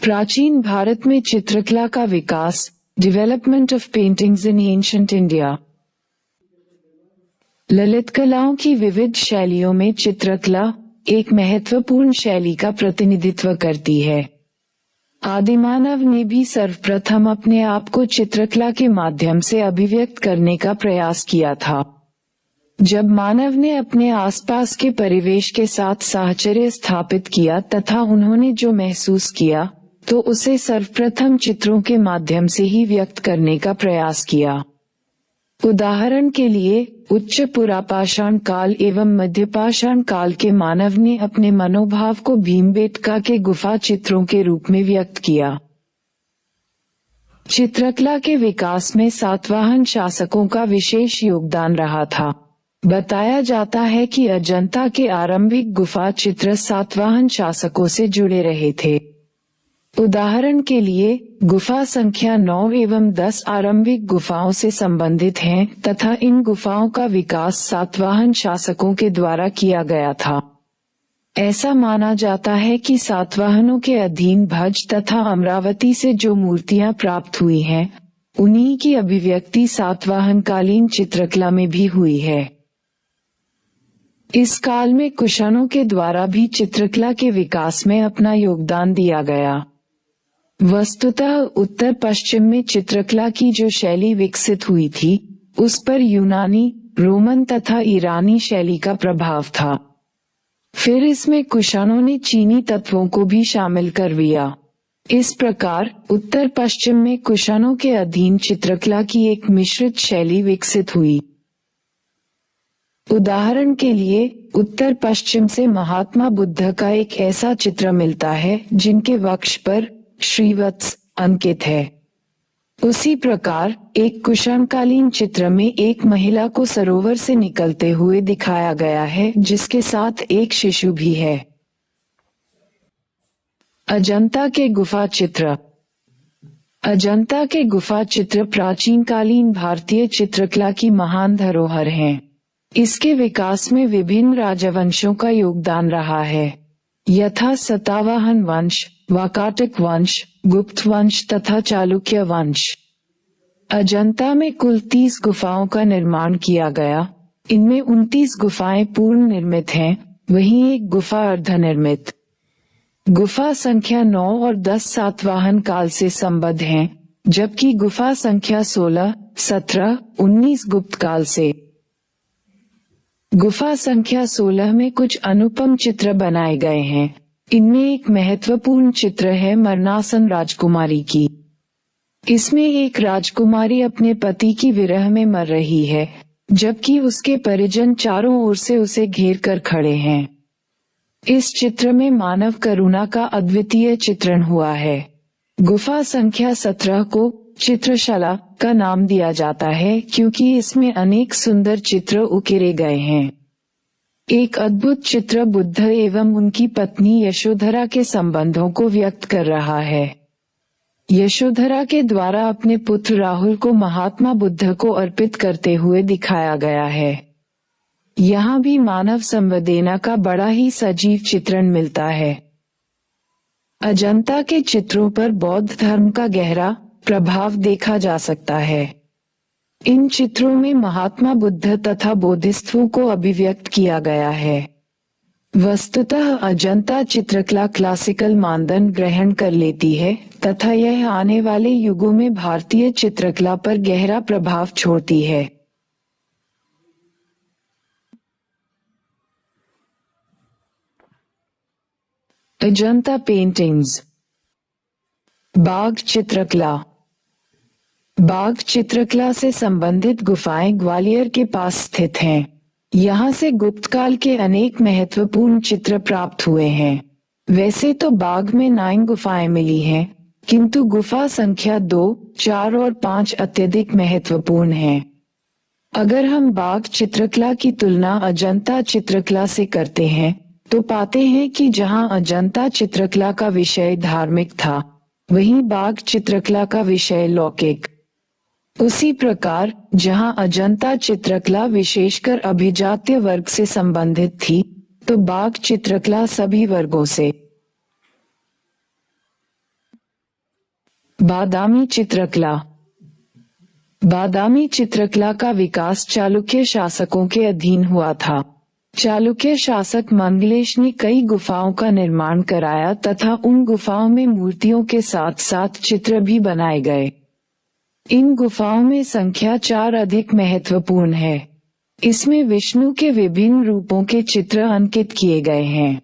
प्राचीन भारत में चित्रकला का विकास, development of paintings in ancient India. ललित कलाओं की विविध शैलियों में चित्रकला एक महत्वपूर्ण शैली का प्रतिनिधित्व करती है। आदिमानव ने भी सर्वप्रथम अपने आप को चित्रकला के माध्यम से अभिव्यक्त करने का प्रयास किया था। जब मानव ने अपने आसपास के परिवेश के साथ साहचर्य स्थापित किया तथा उन्होंने जो महसूस किया, तो उसे सर्वप्रथम चित्रों के माध्यम से ही व्यक्त करने का प्रयास किया। उदाहरण के लिए, उच्च पुरापाषाण काल एवं मध्यपाषाण काल के मानव ने अपने मनोभाव को भीमबेटका के गुफा चित्रों के रूप में व्यक्त किया। चित्रकला के विकास में सातवाहन शासकों का विशेष योगदान रहा था। बताया जाता है कि अजंता के आरंभिक गुफा चित्र सातवाहन शासकों से जुड़े रहे थे। उदाहरण के लिए, गुफा संख्या 9 एवं 10 आरंभिक गुफाओं से संबंधित हैं तथा इन गुफाओं का विकास सातवाहन शासकों के द्वारा किया गया था। ऐसा माना जाता है कि सातवाहनों के अधीन भज तथा अमरावती से जो मूर्तियां प्राप्त हुई हैं, उन्हीं की अभिव्यक्ति सातवाहन कालीन चित्रकला में भी हुई है। इस काल में कुषाणों के द्वारा भी चित्रकला के विकास में अपना योगदान दिया गया। वस्तुतः उत्तर पश्चिम में चित्रकला की जो शैली विकसित हुई थी, उस पर यूनानी, रोमन तथा ईरानी शैली का प्रभाव था। फिर इसमें कुषाणों ने चीनी तत्वों को भी शामिल कर लिया। इस प्रकार उत्तर पश्चिम में कुषाणों के अधीन चित्रकला की एक मिश्रित शैली विकसित हुई। उदाहरण के लिए, उत्तर पश्चिम से महात्मा बुद्ध का एक ऐसा चित्र मिलता है जिनके वक्ष पर श्रीवत्स अंकित है। उसी प्रकार एक कुषाणकालीन चित्र में एक महिला को सरोवर से निकलते हुए दिखाया गया है जिसके साथ एक शिशु भी है। अजंता के गुफा चित्र। अजंता के गुफा चित्र प्राचीन कालीन भारतीय चित्रकला की महान धरोहर हैं। इसके विकास में विभिन्न राजवंशों का योगदान रहा है, यथा सतावाहन वंश, वाकाटक वंश, गुप्त वंश तथा चालुक्य वंश। अजंता में कुल 30 गुफाओं का निर्माण किया गया। इनमें 29 गुफाएं पूर्ण निर्मित हैं, वहीं एक गुफा अर्धनिर्मित। गुफा संख्या 9 और 10 सातवाहन काल से संबद्ध हैं, जबकि गुफा संख्या 16, 17, 19 गुप्त काल से। गुफा संख्या 16 में कुछ अनुपम चित्र बनाए गए हैं। इनमें एक महत्वपूर्ण चित्र है मरणासन राजकुमारी की। इसमें एक राजकुमारी अपने पति की विरह में मर रही है, जबकि उसके परिजन चारों ओर से उसे घेर कर खड़े हैं। इस चित्र में मानव करुणा का अद्वितीय चित्रण हुआ है। गुफा संख्या 17 को चित्रशाला का नाम दिया जाता है क्योंकि इसमें अनेक सुंदर चित्र उकेरे गए हैं। एक अद्भुत चित्र बुद्ध एवं उनकी पत्नी यशोधरा के संबंधों को व्यक्त कर रहा है। यशोधरा के द्वारा अपने पुत्र राहुल को महात्मा बुद्ध को अर्पित करते हुए दिखाया गया है। यहाँ भी मानव संवेदना का बड़ा ही सजीव चित्रण मिलता है। अजंता के चित्रों पर बौद्ध धर्म का गहरा प्रभाव देखा जा सकता है। इन चित्रों में महात्मा बुद्ध तथा बोधिसत्वों को अभिव्यक्त किया गया है। वस्तुतः अजंता चित्रकला क्लासिकल मानदंड ग्रहण कर लेती है तथा यह आने वाले युगों में भारतीय चित्रकला पर गहरा प्रभाव छोड़ती है। अजंता पेंटिंग्स। बाघ चित्रकला। बाघ चित्रकला से संबंधित गुफाएं ग्वालियर के पास स्थित हैं। यहाँ से गुप्त काल के अनेक महत्वपूर्ण चित्र प्राप्त हुए हैं। वैसे तो बाघ में 9 गुफाएं मिली हैं, किंतु गुफा संख्या 2, 4 और 5 अत्यधिक महत्वपूर्ण हैं। अगर हम बाघ चित्रकला की तुलना अजंता चित्रकला से करते हैं, तो पाते हैं कि जहाँ अजंता चित्रकला का विषय धार्मिक था, वहीं बाघ चित्रकला का विषय लौकिक। उसी प्रकार जहां अजंता चित्रकला विशेषकर अभिजात्य वर्ग से संबंधित थी, तो बाघ चित्रकला सभी वर्गों से। बादामी चित्रकला। बादामी चित्रकला का विकास चालुक्य शासकों के अधीन हुआ था। चालुक्य शासक मंगलेश ने कई गुफाओं का निर्माण कराया तथा उन गुफाओं में मूर्तियों के साथ साथ चित्र भी बनाए गए। इन गुफाओं में संख्या 4 अधिक महत्वपूर्ण है। इसमें विष्णु के विभिन्न रूपों के चित्र अंकित किए गए हैं।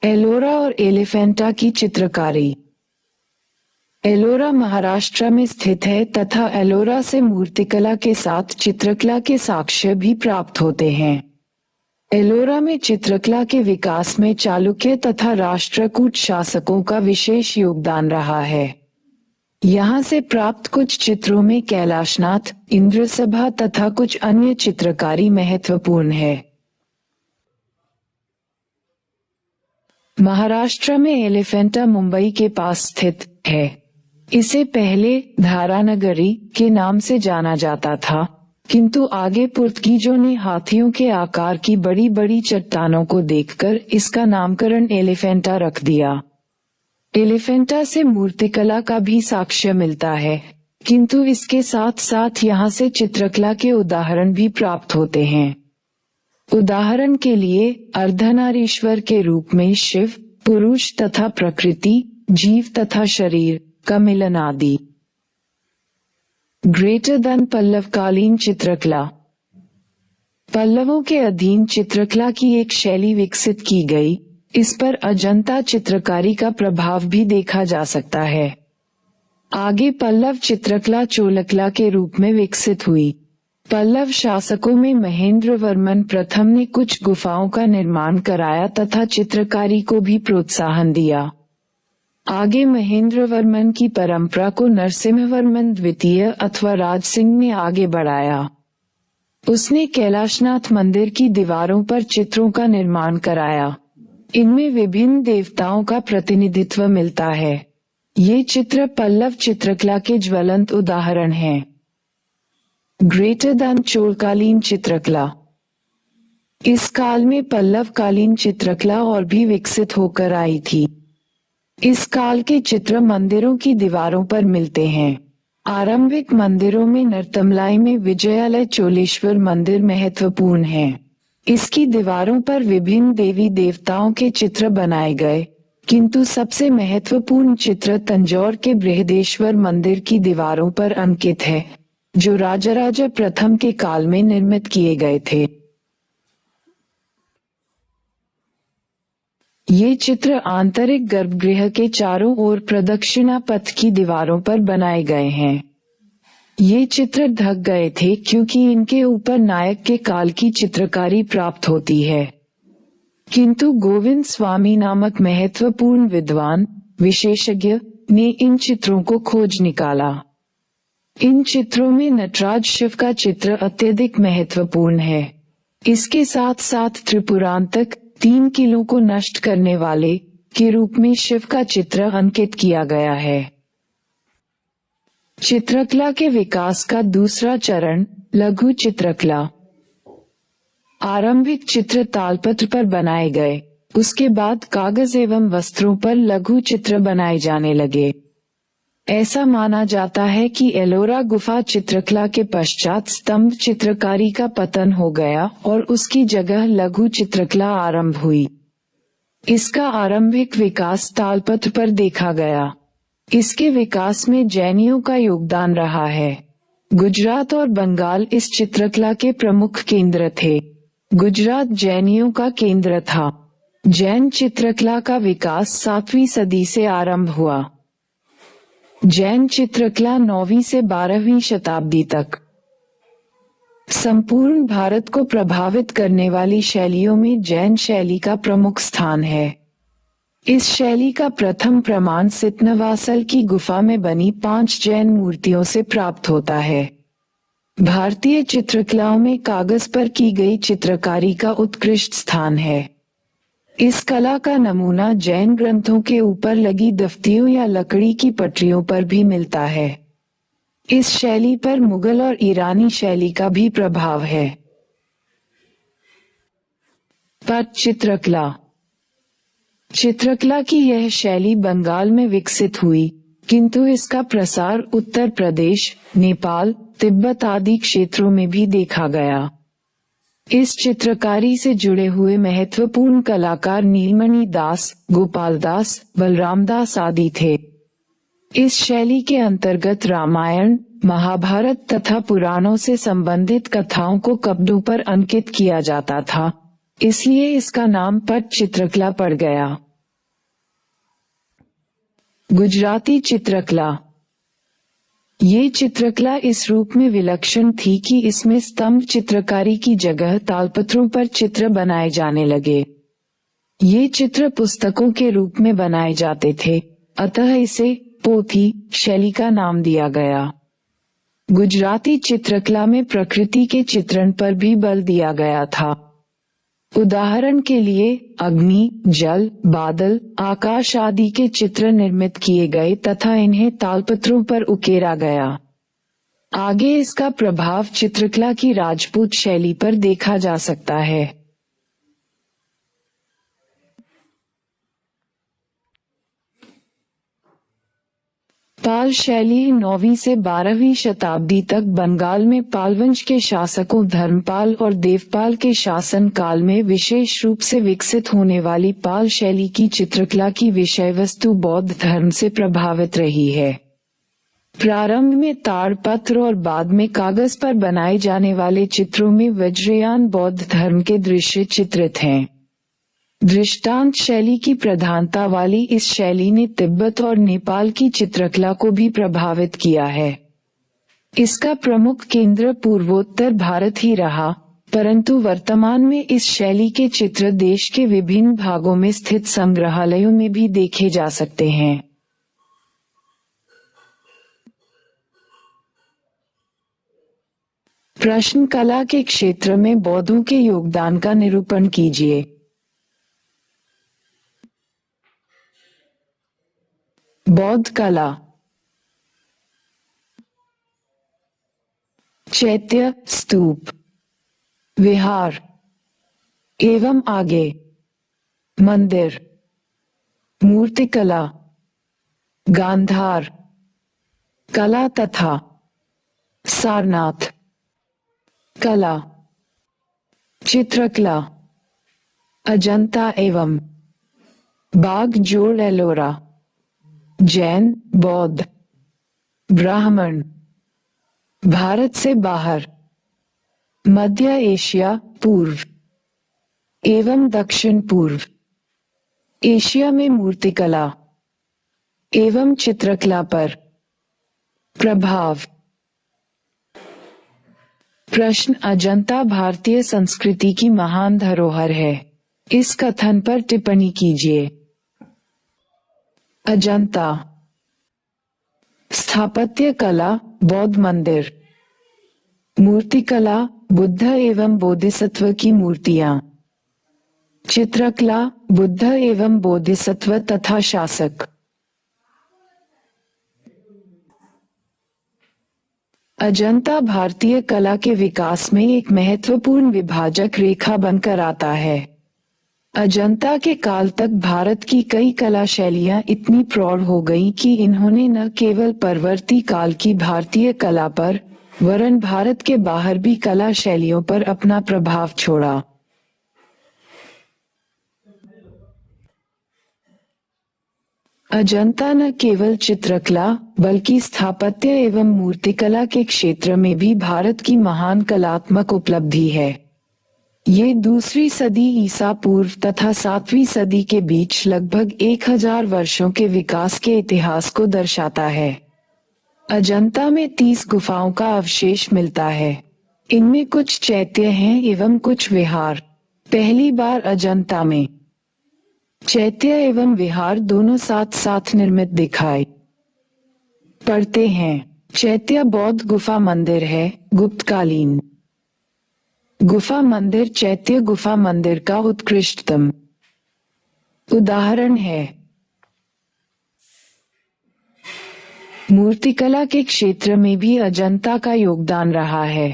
एलोरा और एलिफेंटा की चित्रकारी। एलोरा महाराष्ट्र में स्थित है तथा एलोरा से मूर्तिकला के साथ चित्रकला के साक्ष्य भी प्राप्त होते हैं। एलोरा में चित्रकला के विकास में चालुक्य तथा राष्ट्रकूट शासकों का विशेष योगदान रहा है। यहाँ से प्राप्त कुछ चित्रों में कैलाशनाथ, इंद्रसभा तथा कुछ अन्य चित्रकारी महत्वपूर्ण है। महाराष्ट्र में एलिफेंटा मुंबई के पास स्थित है। इसे पहले धारानगरी के नाम से जाना जाता था, किंतु आगे पुर्तगीजों ने हाथियों के आकार की बड़ी बड़ी चट्टानों को देखकर इसका नामकरण एलिफेंटा रख दिया। एलिफेंटा से मूर्तिकला का भी साक्ष्य मिलता है, किंतु इसके साथ साथ यहाँ से चित्रकला के उदाहरण भी प्राप्त होते हैं। उदाहरण के लिए अर्धनारीश्वर के रूप में शिव, पुरुष तथा प्रकृति, जीव तथा शरीर का मिलन आदि। ग्रेटर देन पल्लवकालीन चित्रकला। पल्लवों के अधीन चित्रकला की एक शैली विकसित की गई। इस पर अजंता चित्रकारी का प्रभाव भी देखा जा सकता है। आगे पल्लव चित्रकला चोलकला के रूप में विकसित हुई। पल्लव शासकों में महेंद्र वर्मन प्रथम ने कुछ गुफाओं का निर्माण कराया तथा चित्रकारी को भी प्रोत्साहन दिया। आगे महेंद्र वर्मन की परंपरा को नरसिम्हवर्मन द्वितीय अथवा राज सिंह ने आगे बढ़ाया। उसने कैलाशनाथ मंदिर की दीवारों पर चित्रों का निर्माण कराया। इनमें विभिन्न देवताओं का प्रतिनिधित्व मिलता है। ये चित्र पल्लव चित्रकला के ज्वलंत उदाहरण हैं। ग्रेटर देन चोलकालीन चित्रकला। इस काल में पल्लवकालीन चित्रकला और भी विकसित होकर आई थी। इस काल के चित्र मंदिरों की दीवारों पर मिलते हैं। आरंभिक मंदिरों में नरतमलाई में विजयालय चोलेश्वर मंदिर महत्वपूर्ण है। इसकी दीवारों पर विभिन्न देवी देवताओं के चित्र बनाए गए, किंतु सबसे महत्वपूर्ण चित्र तंजौर के बृहदेश्वर मंदिर की दीवारों पर अंकित है, जो राजराजा प्रथम के काल में निर्मित किए गए थे। ये चित्र आंतरिक गर्भगृह के चारों ओर प्रदक्षिणा पथ की दीवारों पर बनाए गए हैं। ये चित्र ढक गए थे क्योंकि इनके ऊपर नायक के काल की चित्रकारी प्राप्त होती है, किंतु गोविंद स्वामी नामक महत्वपूर्ण विद्वान विशेषज्ञ ने इन चित्रों को खोज निकाला। इन चित्रों में नटराज शिव का चित्र अत्यधिक महत्वपूर्ण है। इसके साथ साथ त्रिपुरांतक 3 किलों को नष्ट करने वाले के रूप में शिव का चित्र अंकित किया गया है। चित्रकला के विकास का दूसरा चरण लघु चित्रकला। आरंभिक चित्र तालपत्र पर बनाए गए, उसके बाद कागज एवं वस्त्रों पर लघु चित्र बनाए जाने लगे। ऐसा माना जाता है कि एलोरा गुफा चित्रकला के पश्चात स्तंभ चित्रकारी का पतन हो गया और उसकी जगह लघु चित्रकला आरंभ हुई। इसका आरंभिक विकास तालपत्र पर देखा गया। इसके विकास में जैनियों का योगदान रहा है। गुजरात और बंगाल इस चित्रकला के प्रमुख केंद्र थे। गुजरात जैनियों का केंद्र था। जैन चित्रकला का विकास 7वीं सदी से आरंभ हुआ। जैन चित्रकला 9वीं से 12वीं शताब्दी तक संपूर्ण भारत को प्रभावित करने वाली शैलियों में जैन शैली का प्रमुख स्थान है। इस शैली का प्रथम प्रमाण सितनवासल की गुफा में बनी 5 जैन मूर्तियों से प्राप्त होता है। भारतीय चित्रकलाओं में कागज पर की गई चित्रकारी का उत्कृष्ट स्थान है। इस कला का नमूना जैन ग्रंथों के ऊपर लगी दफ्तियों या लकड़ी की पटरियों पर भी मिलता है। इस शैली पर मुगल और ईरानी शैली का भी प्रभाव है। पट चित्रकला। चित्रकला की यह शैली बंगाल में विकसित हुई, किंतु इसका प्रसार उत्तर प्रदेश, नेपाल, तिब्बत आदि क्षेत्रों में भी देखा गया। इस चित्रकारी से जुड़े हुए महत्वपूर्ण कलाकार नीलमणि दास, गोपाल दास, बलराम दास आदि थे। इस शैली के अंतर्गत रामायण, महाभारत तथा पुराणों से संबंधित कथाओं को कपड़ों पर अंकित किया जाता था, इसलिए इसका नाम पट चित्रकला पड़ गया। गुजराती चित्रकला। ये चित्रकला इस रूप में विलक्षण थी कि इसमें स्तंभ चित्रकारी की जगह तालपत्रों पर चित्र बनाए जाने लगे। ये चित्र पुस्तकों के रूप में बनाए जाते थे, अतः इसे पोथी शैली का नाम दिया गया। गुजराती चित्रकला में प्रकृति के चित्रण पर भी बल दिया गया था। उदाहरण के लिए अग्नि, जल, बादल, आकाश आदि के चित्र निर्मित किए गए तथा इन्हें तालपत्रों पर उकेरा गया। आगे इसका प्रभाव चित्रकला की राजपूत शैली पर देखा जा सकता है। पाल शैली 9वीं से 12वीं शताब्दी तक बंगाल में पालवंश के शासकों धर्मपाल और देवपाल के शासन काल में विशेष रूप से विकसित होने वाली पाल शैली की चित्रकला की विषय वस्तु बौद्ध धर्म से प्रभावित रही है। प्रारंभ में ताड़पत्र और बाद में कागज पर बनाए जाने वाले चित्रों में वज्रयान बौद्ध धर्म के दृश्य चित्रित हैं। दृष्टांत शैली की प्रधानता वाली इस शैली ने तिब्बत और नेपाल की चित्रकला को भी प्रभावित किया है। इसका प्रमुख केंद्र पूर्वोत्तर भारत ही रहा, परंतु वर्तमान में इस शैली के चित्र देश के विभिन्न भागों में स्थित संग्रहालयों में भी देखे जा सकते हैं। प्रश्न कला के क्षेत्र में बौद्धों के योगदान का निरूपण कीजिए। बौद्ध कला। चैत्य, स्तूप, विहार एवं आगे, मंदिर, मूर्तिकला, गांधार कला तथा सारनाथ कला, चित्रकला, अजंता एवं बागजोड़ एलोरा, जैन, बौद्ध, ब्राह्मण, भारत से बाहर, मध्य एशिया, पूर्व एवं दक्षिण पूर्व एशिया में मूर्तिकला एवं चित्रकला पर प्रभाव। प्रश्न अजंता भारतीय संस्कृति की महान धरोहर है, इस कथन पर टिप्पणी कीजिए। अजंता। स्थापत्य कला, बौद्ध मंदिर, मूर्तिकला, बुद्ध एवं बोधिसत्व की मूर्तियां, चित्रकला, बुद्ध एवं बोधिसत्व तथा शासक। अजंता भारतीय कला के विकास में एक महत्वपूर्ण विभाजक रेखा बनकर आता है। अजंता के काल तक भारत की कई कला शैलियां इतनी प्रौढ़ हो गईं कि इन्होंने न केवल परवर्ती काल की भारतीय कला पर, वरन भारत के बाहर भी कला शैलियों पर अपना प्रभाव छोड़ा। अजंता न केवल चित्रकला बल्कि स्थापत्य एवं मूर्तिकला के क्षेत्र में भी भारत की महान कलात्मक उपलब्धि है। ये दूसरी सदी ईसा पूर्व तथा 7वीं सदी के बीच लगभग 1000 वर्षों के विकास के इतिहास को दर्शाता है। अजंता में 30 गुफाओं का अवशेष मिलता है। इनमें कुछ चैत्य हैं एवं कुछ विहार। पहली बार अजंता में चैत्य एवं विहार दोनों साथ साथ निर्मित दिखाई पड़ते हैं। चैत्य बौद्ध गुफा मंदिर है, गुप्तकालीन गुफा मंदिर चैत्य गुफा मंदिर का उत्कृष्टतम उदाहरण है। मूर्तिकला के क्षेत्र में भी अजंता का योगदान रहा है।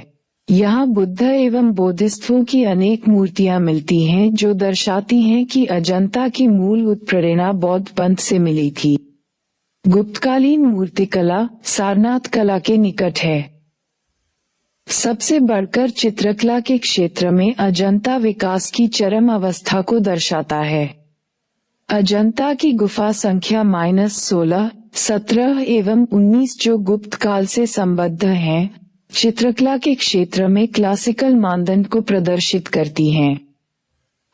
यहाँ बुद्ध एवं बोधिसत्वों की अनेक मूर्तियाँ मिलती हैं जो दर्शाती हैं कि अजंता की मूल उत्प्रेरणा बौद्ध पंथ से मिली थी। गुप्तकालीन मूर्तिकला सारनाथ कला के निकट है। सबसे बढ़कर चित्रकला के क्षेत्र में अजंता विकास की चरम अवस्था को दर्शाता है। अजंता की गुफा संख्या -16, 17 एवं 19 जो गुप्त काल से संबद्ध हैं, चित्रकला के क्षेत्र में क्लासिकल मानदंड को प्रदर्शित करती हैं।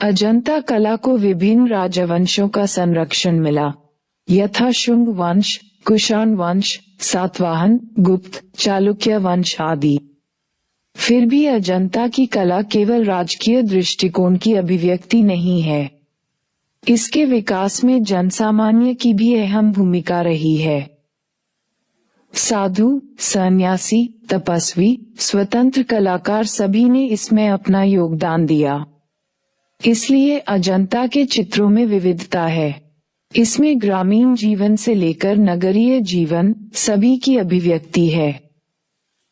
अजंता कला को विभिन्न राजवंशों का संरक्षण मिला, यथा शुंग वंश, कुषाण वंश, सातवाहन, गुप्त, चालुक्य वंश आदि। फिर भी अजंता की कला केवल राजकीय दृष्टिकोण की अभिव्यक्ति नहीं है। इसके विकास में जनसामान्य की भी अहम भूमिका रही है। साधु, सन्यासी, तपस्वी, स्वतंत्र कलाकार सभी ने इसमें अपना योगदान दिया। इसलिए अजंता के चित्रों में विविधता है। इसमें ग्रामीण जीवन से लेकर नगरीय जीवन सभी की अभिव्यक्ति है।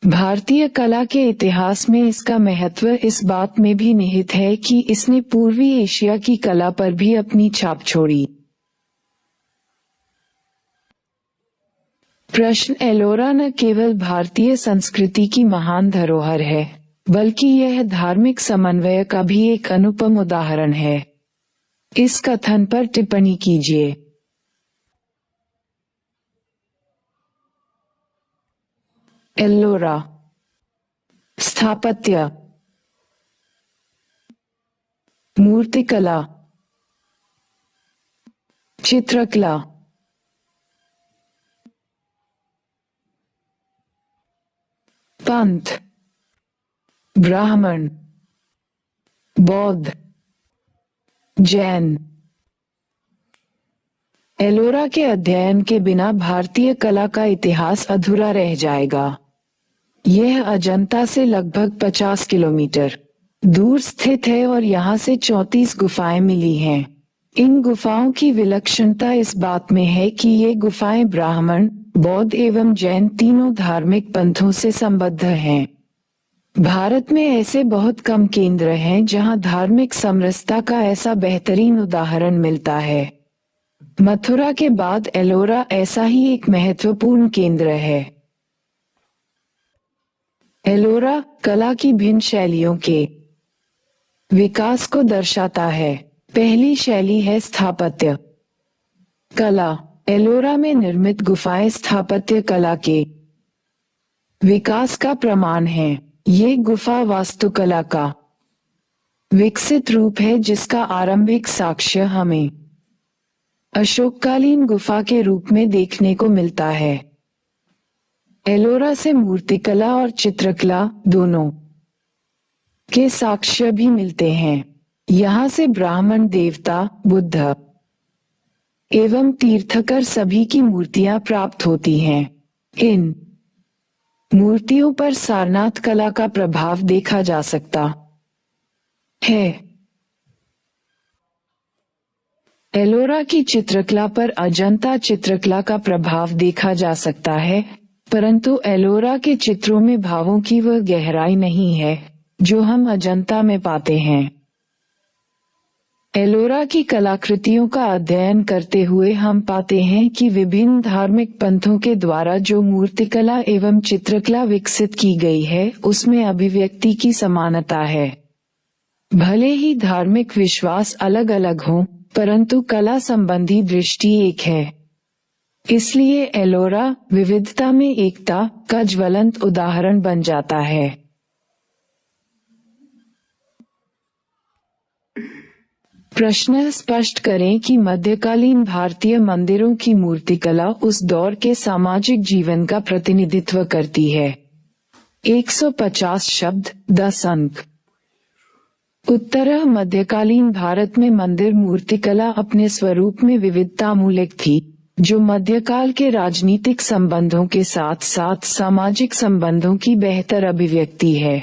भारतीय कला के इतिहास में इसका महत्व इस बात में भी निहित है कि इसने पूर्वी एशिया की कला पर भी अपनी छाप छोड़ी। प्रश्न: एलोरा न केवल भारतीय संस्कृति की महान धरोहर है, बल्कि यह धार्मिक समन्वय का भी एक अनुपम उदाहरण है। इस कथन पर टिप्पणी कीजिए। एलोरा स्थापत्य, मूर्तिकला, चित्रकला, पंथ, ब्राह्मण, बौद्ध, जैन। एलोरा के अध्ययन के बिना भारतीय कला का इतिहास अधूरा रह जाएगा। यह अजंता से लगभग 50 किलोमीटर दूर स्थित है और यहाँ से 34 गुफाएं मिली हैं। इन गुफाओं की विलक्षणता इस बात में है कि ये गुफाएं ब्राह्मण, बौद्ध एवं जैन तीनों धार्मिक पंथों से संबद्ध हैं। भारत में ऐसे बहुत कम केंद्र हैं जहां धार्मिक समरसता का ऐसा बेहतरीन उदाहरण मिलता है। मथुरा के बाद एलोरा ऐसा ही एक महत्वपूर्ण केंद्र है। एलोरा कला की भिन्न शैलियों के विकास को दर्शाता है। पहली शैली है स्थापत्य कला। एलोरा में निर्मित गुफाएं स्थापत्य कला के विकास का प्रमाण है। ये गुफा वास्तुकला का विकसित रूप है जिसका आरंभिक साक्ष्य हमें अशोककालीन गुफा के रूप में देखने को मिलता है। एलोरा से मूर्तिकला और चित्रकला दोनों के साक्ष्य भी मिलते हैं। यहाँ से ब्राह्मण देवता, बुद्ध एवं तीर्थकर सभी की मूर्तियां प्राप्त होती हैं। इन मूर्तियों पर सारनाथ कला का प्रभाव देखा जा सकता है। एलोरा की चित्रकला पर अजंता चित्रकला का प्रभाव देखा जा सकता है, परंतु एलोरा के चित्रों में भावों की वह गहराई नहीं है जो हम अजंता में पाते हैं। एलोरा की कलाकृतियों का अध्ययन करते हुए हम पाते हैं कि विभिन्न धार्मिक पंथों के द्वारा जो मूर्तिकला एवं चित्रकला विकसित की गई है उसमें अभिव्यक्ति की समानता है। भले ही धार्मिक विश्वास अलग अलग हों, परंतु कला संबंधी दृष्टि एक है। इसलिए एलोरा विविधता में एकता का ज्वलंत उदाहरण बन जाता है। प्रश्न: स्पष्ट करें कि मध्यकालीन भारतीय मंदिरों की मूर्तिकला उस दौर के सामाजिक जीवन का प्रतिनिधित्व करती है। 150 शब्द, 10 अंक। उत्तर: मध्यकालीन भारत में मंदिर मूर्तिकला अपने स्वरूप में विविधतामूलक थी, जो मध्यकाल के राजनीतिक संबंधों के साथ साथ सामाजिक संबंधों की बेहतर अभिव्यक्ति है।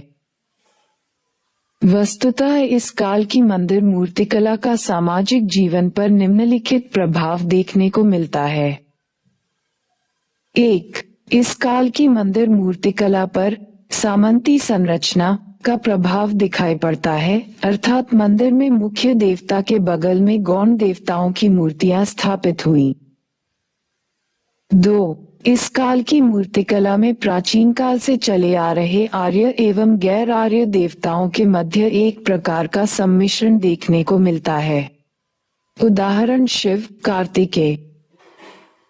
वस्तुतः इस काल की मंदिर मूर्तिकला का सामाजिक जीवन पर निम्नलिखित प्रभाव देखने को मिलता है। 1. इस काल की मंदिर मूर्तिकला पर सामंती संरचना का प्रभाव दिखाई पड़ता है, अर्थात मंदिर में मुख्य देवता के बगल में गौण देवताओं की मूर्तियां स्थापित हुई। 2. इस काल की मूर्तिकला में प्राचीन काल से चले आ रहे आर्य एवं गैर आर्य देवताओं के मध्य एक प्रकार का सम्मिश्रण देखने को मिलता है। उदाहरण शिव, कार्तिकेय।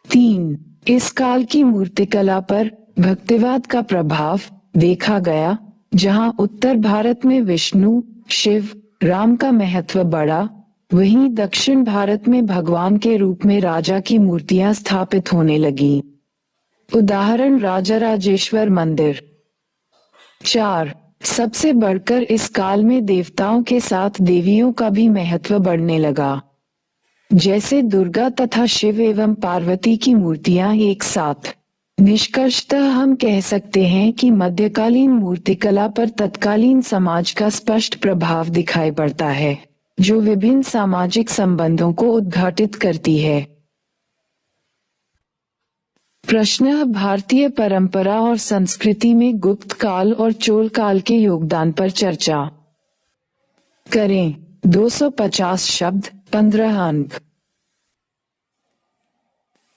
3. इस काल की मूर्तिकला पर भक्तिवाद का प्रभाव देखा गया, जहां उत्तर भारत में विष्णु, शिव, राम का महत्व बढ़ा, वहीं दक्षिण भारत में भगवान के रूप में राजा की मूर्तियां स्थापित होने लगी। उदाहरण राजराजेश्वर मंदिर। 4. सबसे बढ़कर इस काल में देवताओं के साथ देवियों का भी महत्व बढ़ने लगा, जैसे दुर्गा तथा शिव एवं पार्वती की मूर्तियां एक साथ। निष्कर्षतः हम कह सकते हैं कि मध्यकालीन मूर्तिकला पर तत्कालीन समाज का स्पष्ट प्रभाव दिखाई पड़ता है, जो विभिन्न सामाजिक संबंधों को उद्घाटित करती है। प्रश्न: भारतीय परंपरा और संस्कृति में गुप्त काल और चोल काल के योगदान पर चर्चा करें। 250 शब्द, 15 अंक।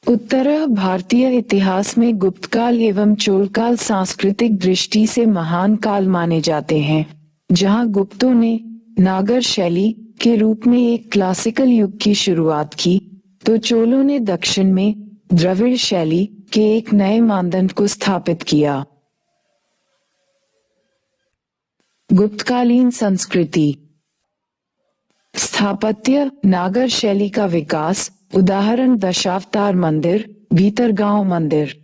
उत्तर भारतीय इतिहास में गुप्त काल एवं चोल काल सांस्कृतिक दृष्टि से महान काल माने जाते हैं, जहां गुप्तों ने नागर शैली के रूप में एक क्लासिकल युग की शुरुआत की, तो चोलों ने दक्षिण में द्रविड़ शैली के एक नए मानदंड को स्थापित किया। गुप्तकालीन संस्कृति। स्थापत्य: नागर शैली का विकास, उदाहरण दशावतार मंदिर, भीतरगांव मंदिर।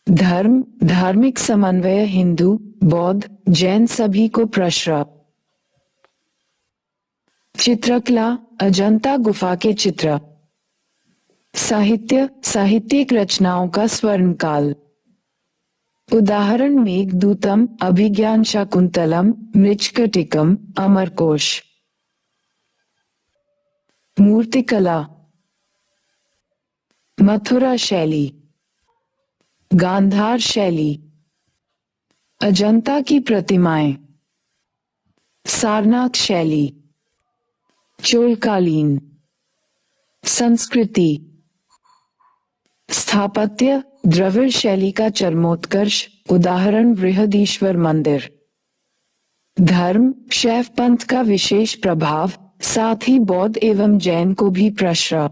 धर्म: धार्मिक समन्वय, हिंदू, बौद्ध, जैन सभी को प्रश्रय। चित्रकला: अजंता गुफा के चित्र। साहित्य: साहित्यिक रचनाओं का स्वर्णकाल, उदाहरण मेघदूतम, अभिज्ञान शाकुंतलम, मृच्छकटिकम, अमरकोश। मूर्तिकला: मथुरा शैली, गांधार शैली, अजंता की प्रतिमाएं, सारनाथ शैली। चोलकालीन संस्कृति। स्थापत्य: द्रविड़ शैली का चरमोत्कर्ष, उदाहरण बृहदीश्वर मंदिर। धर्म: शैव पंथ का विशेष प्रभाव, साथ ही बौद्ध एवं जैन को भी प्रश्रय।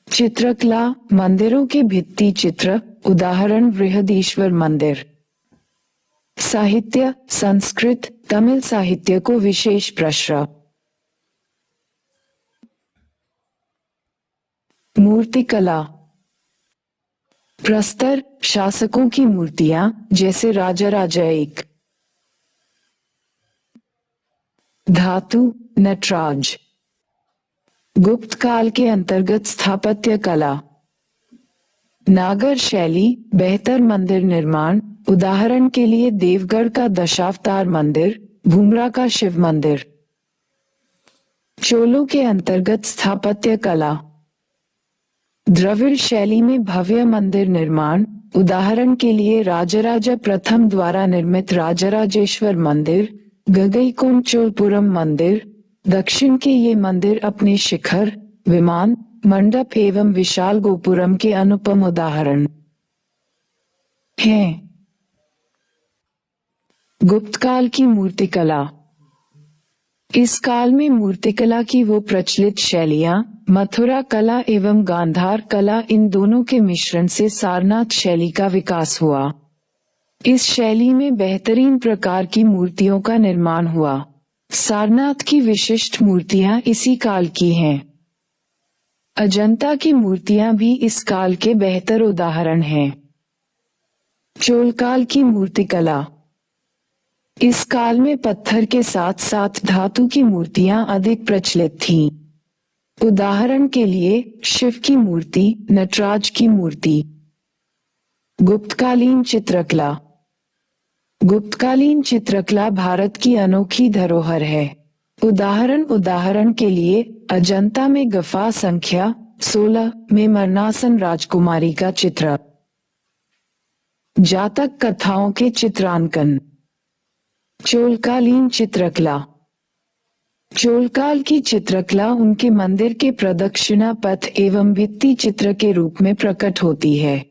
चित्रकला: मंदिरों के भित्ति चित्र, उदाहरण बृहदीश्वर मंदिर। साहित्य: संस्कृत, तमिल साहित्य को विशेष प्रश्रय। मूर्तिकला। प्रस्तर: शासकों की मूर्तियां, जैसे राजराजा एक। धातु: नटराज। गुप्त काल के अंतर्गत स्थापत्य कला। नागर शैली, बेहतर मंदिर निर्माण, उदाहरण के लिए देवगढ़ का दशावतार मंदिर, भूमरा का शिव मंदिर। चोलों के अंतर्गत स्थापत्य कला। द्रविड़ शैली में भव्य मंदिर निर्माण, उदाहरण के लिए राजराजा प्रथम द्वारा निर्मित राजराजेश्वर मंदिर, गगईकोंडचोलपुरम मंदिर। दक्षिण के ये मंदिर अपने शिखर, विमान, मंडप एवं विशाल गोपुरम के अनुपम उदाहरण हैं। गुप्त काल की मूर्तिकला। इस काल में मूर्तिकला की वो प्रचलित शैलियां, मथुरा कला एवं गांधार कला, इन दोनों के मिश्रण से सारनाथ शैली का विकास हुआ। इस शैली में बेहतरीन प्रकार की मूर्तियों का निर्माण हुआ। सारनाथ की विशिष्ट मूर्तियां इसी काल की हैं। अजंता की मूर्तियां भी इस काल के बेहतर उदाहरण हैं। चोलकाल की मूर्तिकला। इस काल में पत्थर के साथ साथ धातु की मूर्तियां अधिक प्रचलित थीं। उदाहरण के लिए शिव की मूर्ति, नटराज की मूर्ति। गुप्तकालीन चित्रकला। गुप्तकालीन चित्रकला भारत की अनोखी धरोहर है। उदाहरण के लिए अजंता में गुफा संख्या 16 में मरनासन राजकुमारी का चित्र। जातक कथाओं के चित्रांकन। चोलकालीन चित्रकला। चोलकाल की चित्रकला उनके मंदिर के प्रदक्षिणा पथ एवं भित्ति चित्र के रूप में प्रकट होती है,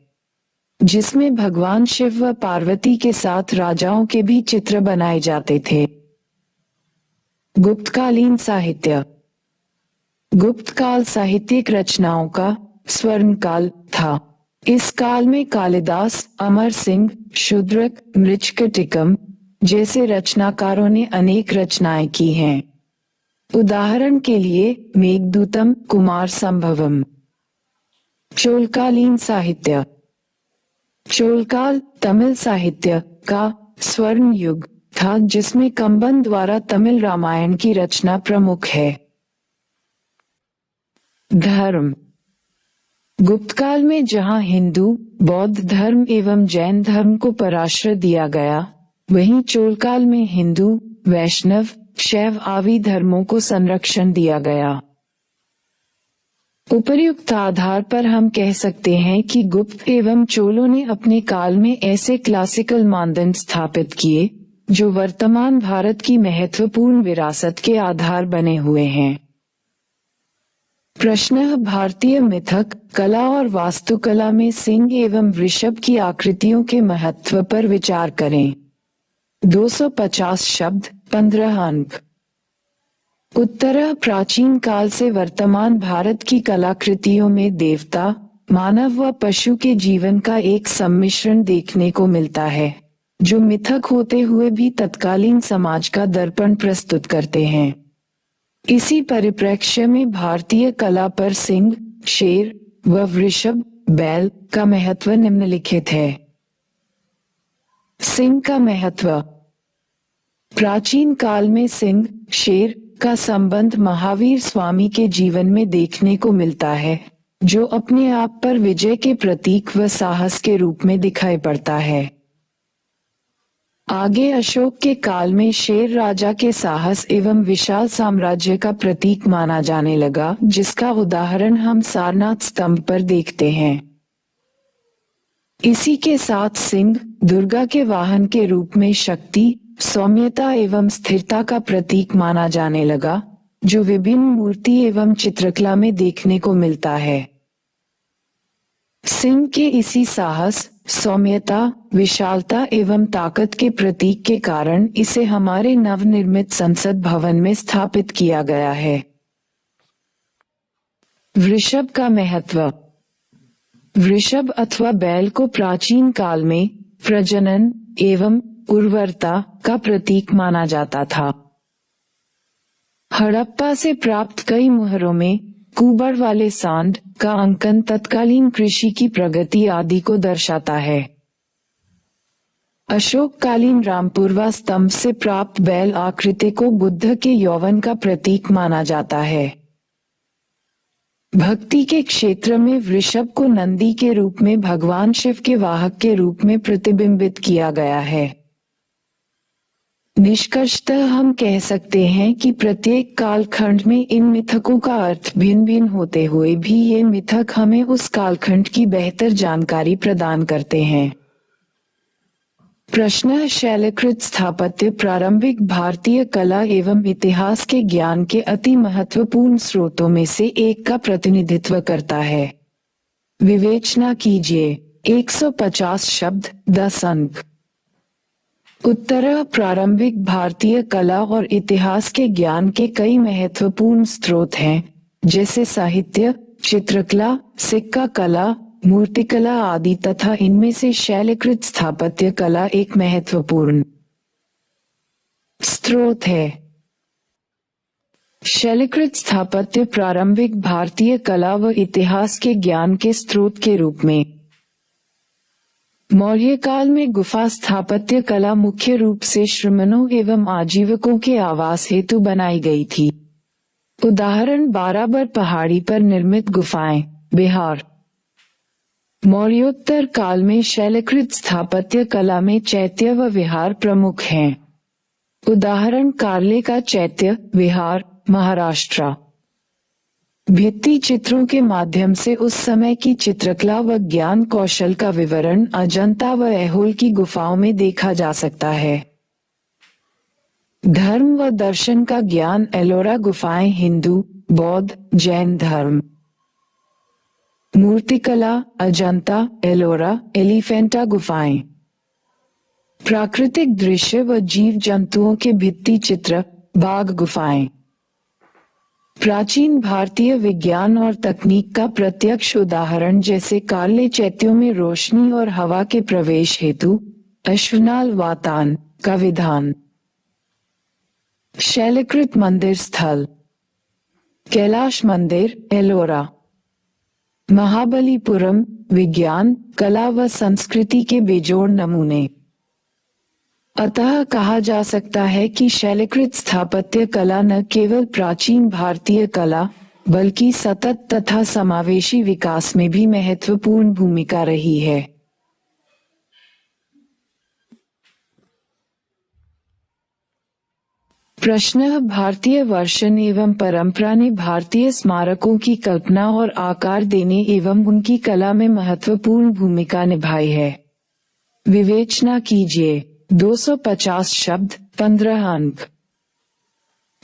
जिसमें भगवान शिव व पार्वती के साथ राजाओं के भी चित्र बनाए जाते थे। गुप्तकालीन साहित्य। गुप्त काल साहित्यिक रचनाओं का स्वर्ण काल था। इस काल में कालिदास, अमर सिंह, शूद्रक, मृच्छकटिकम जैसे रचनाकारों ने अनेक रचनाएं की हैं। उदाहरण के लिए मेघदूतम, कुमार संभवम। चोलकालीन साहित्य। चोलकाल तमिल साहित्य का स्वर्ण युग था, जिसमें कंबन द्वारा तमिल रामायण की रचना प्रमुख है। धर्म। गुप्तकाल में जहां हिंदू, बौद्ध धर्म एवं जैन धर्म को पराश्रय दिया गया, वहीं चोलकाल में हिंदू, वैष्णव, शैव आदि धर्मों को संरक्षण दिया गया। उपर्युक्त आधार पर हम कह सकते हैं कि गुप्त एवं चोलों ने अपने काल में ऐसे क्लासिकल मानदंड स्थापित किए जो वर्तमान भारत की महत्वपूर्ण विरासत के आधार बने हुए हैं। प्रश्न: भारतीय मिथक, कला और वास्तुकला में सिंह एवं वृषभ की आकृतियों के महत्व पर विचार करें। 250 शब्द, 15 अंक। उत्तर: प्राचीन काल से वर्तमान भारत की कलाकृतियों में देवता, मानव व पशु के जीवन का एक सम्मिश्रण देखने को मिलता है, जो मिथक होते हुए भी तत्कालीन समाज का दर्पण प्रस्तुत करते हैं। इसी परिप्रेक्ष्य में भारतीय कला पर सिंह, शेर व वृषभ, बैल का महत्व निम्नलिखित है। सिंह का महत्व। प्राचीन काल में सिंह, शेर का संबंध महावीर स्वामी के जीवन में देखने को मिलता है, जो अपने आप पर विजय के प्रतीक व साहस के रूप में दिखाई पड़ता है। आगे अशोक के काल में शेर राजा के साहस एवं विशाल साम्राज्य का प्रतीक माना जाने लगा, जिसका उदाहरण हम सारनाथ स्तंभ पर देखते हैं। इसी के साथ सिंह दुर्गा के वाहन के रूप में शक्ति, सौम्यता एवं स्थिरता का प्रतीक माना जाने लगा, जो विभिन्न मूर्ति एवं चित्रकला में देखने को मिलता है। सिंह के इसी साहस, सौम्यता, विशालता एवं ताकत के प्रतीक के कारण इसे हमारे नवनिर्मित संसद भवन में स्थापित किया गया है। वृषभ का महत्व। वृषभ अथवा बैल को प्राचीन काल में प्रजनन एवं उर्वरता का प्रतीक माना जाता था। हड़प्पा से प्राप्त कई मुहरों में कुबड़ वाले सांड का अंकन तत्कालीन कृषि की प्रगति आदि को दर्शाता है। अशोककालीन रामपुरवा स्तंभ से प्राप्त बैल आकृति को बुद्ध के यौवन का प्रतीक माना जाता है। भक्ति के क्षेत्र में वृषभ को नंदी के रूप में भगवान शिव के वाहक के रूप में प्रतिबिंबित किया गया है। निष्कर्षतः हम कह सकते हैं कि प्रत्येक कालखंड में इन मिथकों का अर्थ भिन्न भिन्न होते हुए भी ये मिथक हमें उस कालखंड की बेहतर जानकारी प्रदान करते हैं। प्रश्न: शैलकृत स्थापत्य प्रारंभिक भारतीय कला एवं इतिहास के ज्ञान के अति महत्वपूर्ण स्रोतों में से एक का प्रतिनिधित्व करता है। विवेचना कीजिए। 150 शब्द, 10 अंक। उत्तर: प्रारंभिक भारतीय कला और इतिहास के ज्ञान के कई महत्वपूर्ण स्रोत हैं, जैसे साहित्य, चित्रकला, सिक्का कला, मूर्तिकला आदि, तथा इनमें से शैलकृत स्थापत्य कला एक महत्वपूर्ण स्रोत है। शैलकृत स्थापत्य प्रारंभिक भारतीय कला व इतिहास के ज्ञान के स्रोत के रूप में मौर्य काल में गुफा स्थापत्य कला मुख्य रूप से श्रमणों एवं आजीवकों के आवास हेतु बनाई गई थी। उदाहरण: बाराबर पहाड़ी पर निर्मित गुफाएं, बिहार। मौर्योत्तर काल में शैलकृत स्थापत्य कला में चैत्य व विहार प्रमुख हैं। उदाहरण: कार्ले का चैत्य, विहार, महाराष्ट्र। भित्ति चित्रों के माध्यम से उस समय की चित्रकला व ज्ञान कौशल का विवरण अजंता व ऐहोल की गुफाओं में देखा जा सकता है। धर्म व दर्शन का ज्ञान एलोरा गुफाएं हिंदू, बौद्ध, जैन धर्म। मूर्तिकला अजंता, एलोरा, एलिफेंटा गुफाएं। प्राकृतिक दृश्य व जीव जंतुओं के भित्ति चित्र बाघ गुफाएं। प्राचीन भारतीय विज्ञान और तकनीक का प्रत्यक्ष उदाहरण जैसे काले चैत्यों में रोशनी और हवा के प्रवेश हेतु अश्वनाल वातान का विधान। शैलकृत मंदिर स्थल कैलाश मंदिर एलोरा। महाबलीपुरम विज्ञान, कला व संस्कृति के बेजोड़ नमूने। अतः कहा जा सकता है कि शैलकृत स्थापत्य कला न केवल प्राचीन भारतीय कला बल्कि सतत तथा समावेशी विकास में भी महत्वपूर्ण भूमिका रही है। प्रश्न: भारतीय वर्षन एवं परंपरा ने भारतीय स्मारकों की कल्पना और आकार देने एवं उनकी कला में महत्वपूर्ण भूमिका निभाई है। विवेचना कीजिए। 250 शब्द, 15 अंक।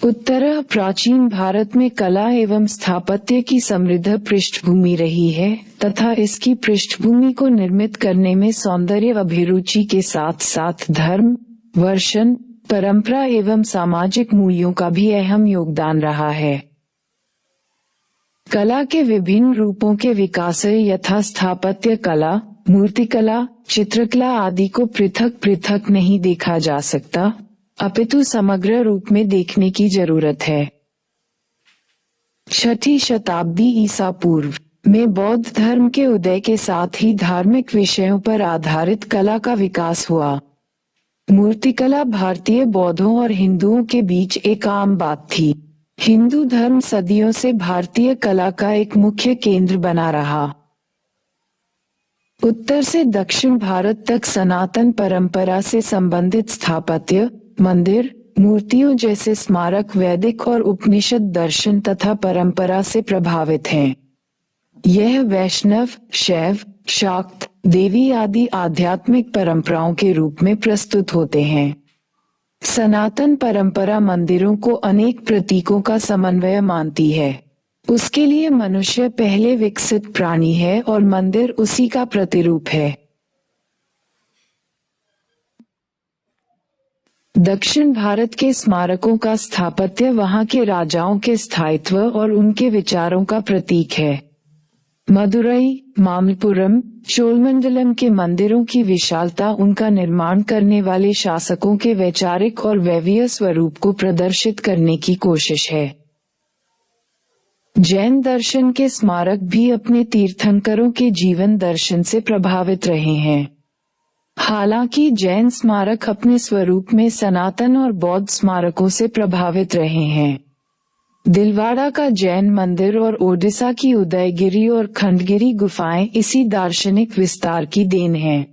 उत्तर: प्राचीन भारत में कला एवं स्थापत्य की समृद्ध पृष्ठभूमि रही है तथा इसकी पृष्ठभूमि को निर्मित करने में सौंदर्य अभिरुचि के साथ साथ धर्म, वर्षन, परंपरा एवं सामाजिक मूल्यों का भी अहम योगदान रहा है। कला के विभिन्न रूपों के विकास यथा स्थापत्य कला, मूर्तिकला, चित्रकला आदि को पृथक पृथक नहीं देखा जा सकता, अपितु समग्र रूप में देखने की जरूरत है। 6ठी शताब्दी ईसा पूर्व में बौद्ध धर्म के उदय के साथ ही धार्मिक विषयों पर आधारित कला का विकास हुआ। मूर्तिकला भारतीय बौद्धों और हिंदुओं के बीच एक आम बात थी। हिंदू धर्म सदियों से भारतीय कला का एक मुख्य केंद्र बना रहा। उत्तर से दक्षिण भारत तक सनातन परंपरा से संबंधित स्थापत्य, मंदिर, मूर्तियों जैसे स्मारक वैदिक और उपनिषद दर्शन तथा परंपरा से प्रभावित हैं। यह वैष्णव, शैव, शाक्त, देवी आदि आध्यात्मिक परंपराओं के रूप में प्रस्तुत होते हैं। सनातन परंपरा मंदिरों को अनेक प्रतीकों का समन्वय मानती है। उसके लिए मनुष्य पहले विकसित प्राणी है और मंदिर उसी का प्रतिरूप है। दक्षिण भारत के स्मारकों का स्थापत्य वहां के राजाओं के स्थायित्व और उनके विचारों का प्रतीक है। मदुरई, मामल्लपुरम, चोलमंडलम के मंदिरों की विशालता उनका निर्माण करने वाले शासकों के वैचारिक और दैवीय स्वरूप को प्रदर्शित करने की कोशिश है। जैन दर्शन के स्मारक भी अपने तीर्थंकरों के जीवन दर्शन से प्रभावित रहे हैं। हालांकि जैन स्मारक अपने स्वरूप में सनातन और बौद्ध स्मारकों से प्रभावित रहे हैं। दिलवाड़ा का जैन मंदिर और ओडिशा की उदयगिरी और खंडगिरी गुफाएं इसी दार्शनिक विस्तार की देन हैं।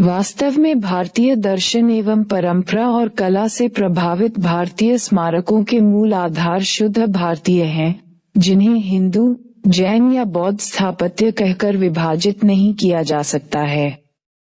वास्तव में भारतीय दर्शन एवं परंपरा और कला से प्रभावित भारतीय स्मारकों के मूल आधार शुद्ध भारतीय हैं, जिन्हें हिंदू, जैन या बौद्ध स्थापत्य कहकर विभाजित नहीं किया जा सकता है।